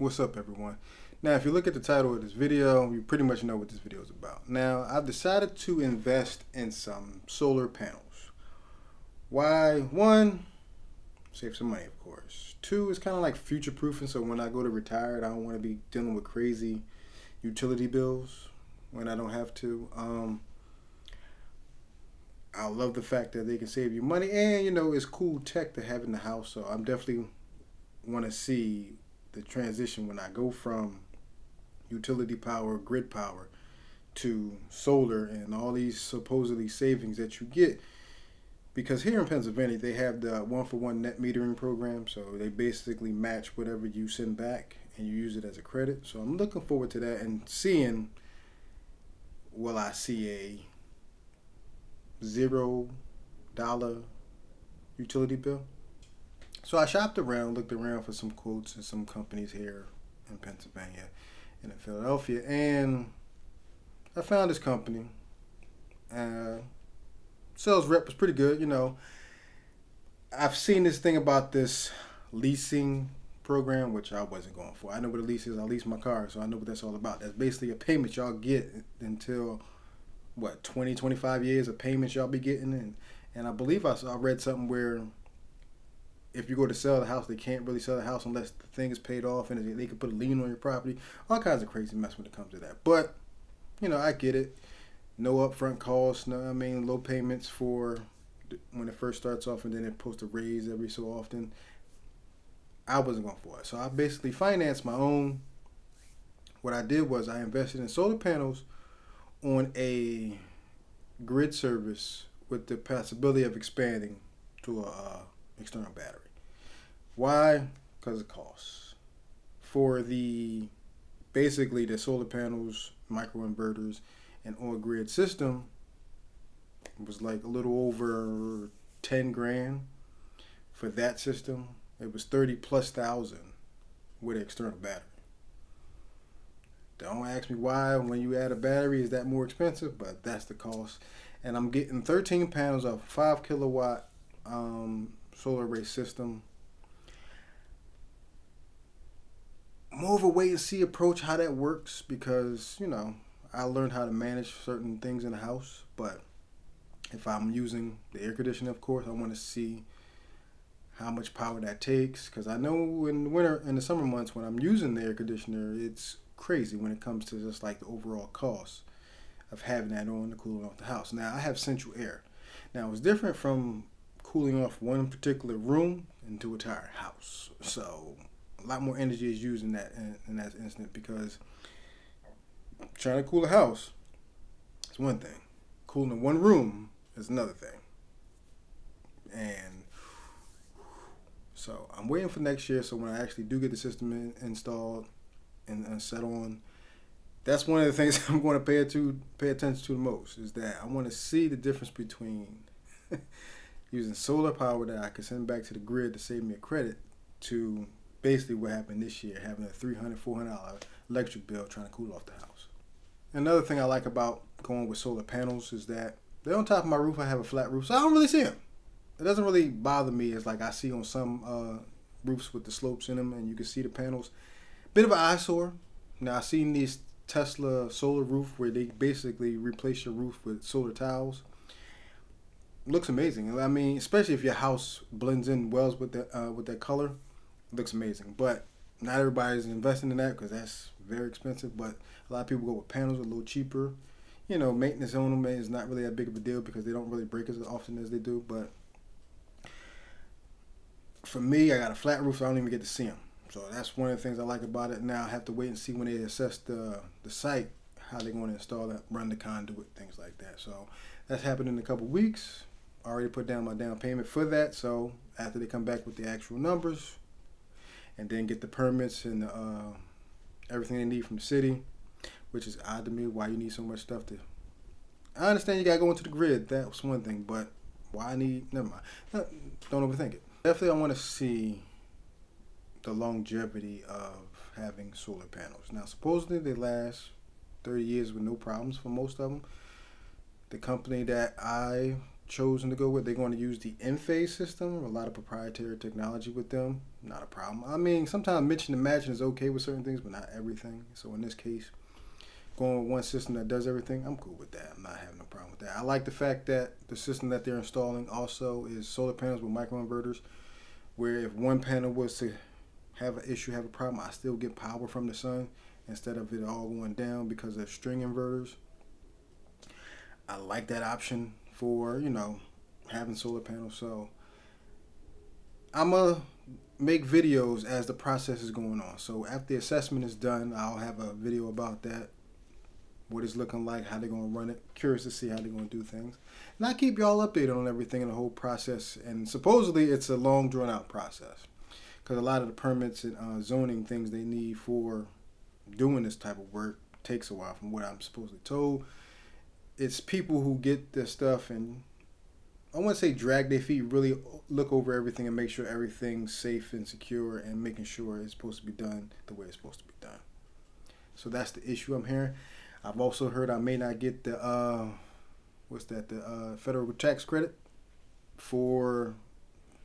What's up, everyone? Now, if you look at the title of this video, you pretty much know what this video is about. Now, I've decided to invest in some solar panels. Why? One, save some money, of course. Two, it's kind of like future-proofing, so when I go to retire, I don't want to be dealing with crazy utility bills when I don't have to. I love the fact that they can save you money, and it's cool tech to have in the house. So I'm definitely want to see the transition when I go from utility power, grid power, to solar and all these supposedly savings that you get. Because here in Pennsylvania, they have the one-for-one net metering program, so they basically match whatever you send back and you use it as a credit. So I'm looking forward to that and seeing, will I see a $0 utility bill? So I shopped around, looked around for some quotes and some companies here in Pennsylvania and in Philadelphia, and I found this company. Sales rep was pretty good. I've seen this thing about this leasing program, which I wasn't going for. I know what a lease is. I lease my car, so I know what that's all about. That's basically a payment y'all get until, 20, 25 years of payments y'all be getting. And I believe I read something where if you go to sell the house, they can't really sell the house unless the thing is paid off, and they can put a lien on your property. All kinds of crazy mess when it comes to that. But, I get it. No upfront costs, low payments for when it first starts off, and then it's supposed to raise every so often. I wasn't going for it. So I basically financed my own. What I did was I invested in solar panels on a grid service with the possibility of expanding to a external battery. Why? Because it costs. For basically the solar panels, microinverters, and on-grid system, it was like a little over 10 grand for that system. It was 30,000+ with an external battery. Don't ask me why. When you add a battery, is that more expensive? But that's the cost. And I'm getting 13 panels of 5 kilowatt solar array system. More of a wait and see approach how that works, because I learned how to manage certain things in the house. But if I'm using the air conditioner, of course, I want to see how much power that takes, because I know in the winter and the summer months when I'm using the air conditioner, it's crazy when it comes to just like the overall cost of having that on to cool off the house. Now I have central air. Now it's different from cooling off one particular room into a entire house. So a lot more energy is used in that instant, because trying to cool a house is one thing. Cooling one room is another thing. And so I'm waiting for next year, so when I actually do get the system installed and set on, that's one of the things I'm going to pay attention to the most, is that I want to see the difference between using solar power that I can send back to the grid to save me a credit, to basically what happened this year, having a $300, $400 electric bill trying to cool off the house. Another thing I like about going with solar panels is that they're on top of my roof. I have a flat roof, so I don't really see them. It doesn't really bother me as like I see on some roofs with the slopes in them, and you can see the panels. Bit of an eyesore. Now, I've seen these Tesla solar roof where they basically replace your roof with solar tiles. Looks amazing. I mean, especially if your house blends in well with that color, it looks amazing. But not everybody's investing in that, because that's very expensive. But a lot of people go with panels, a little cheaper. Maintenance on them is not really that big of a deal, because they don't really break as often as they do. But for me, I got a flat roof, so I don't even get to see them. So that's one of the things I like about it. Now I have to wait and see when they assess the site, how they're going to install that, run the conduit, things like that. So that's happening in a couple weeks. I already put down my down payment for that. So after they come back with the actual numbers, and then get the permits and everything they need from the city, which is odd to me why you need so much stuff to. I understand you got to go into the grid. That was one thing, but why I need? Never mind. Don't overthink it. Definitely, I want to see the longevity of having solar panels. Now, supposedly they last 30 years with no problems for most of them. The company that I chosen to go with. They're going to use the Enphase system, a lot of proprietary technology with them. Not a problem. I mean, sometimes mention and matching is okay with certain things, but not everything. So in this case, going with one system that does everything, I'm cool with that. I'm not having a problem with that. I like the fact that the system that they're installing also is solar panels with microinverters, where if one panel was to have an issue, have a problem, I still get power from the sun instead of it all going down because of string inverters. I like that option for, having solar panels. So I'm going to make videos as the process is going on. So after the assessment is done, I'll have a video about that, what it's looking like, how they're going to run it. Curious to see how they're going to do things. And I keep y'all updated on everything in the whole process. And supposedly it's a long, drawn-out process because a lot of the permits and zoning things they need for doing this type of work takes a while from what I'm supposedly told. It's people who get this stuff and I want to say drag their feet, really look over everything and make sure everything's safe and secure and making sure it's supposed to be done the way it's supposed to be done. So that's the issue I'm hearing. I've also heard I may not get the federal tax credit for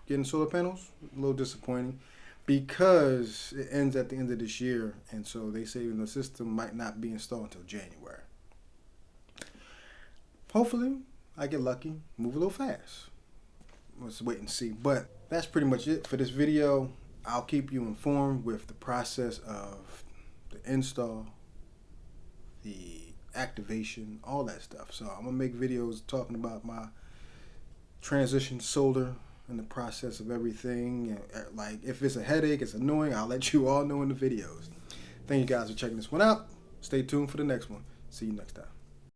getting solar panels. A little disappointing because it ends at the end of this year, and so they say the system might not be installed until January. Hopefully, I get lucky, move a little fast. Let's wait and see. But that's pretty much it for this video. I'll keep you informed with the process of the install, the activation, all that stuff. So I'm going to make videos talking about my transition to solar and the process of everything. Like, if it's a headache, it's annoying, I'll let you all know in the videos. Thank you guys for checking this one out. Stay tuned for the next one. See you next time.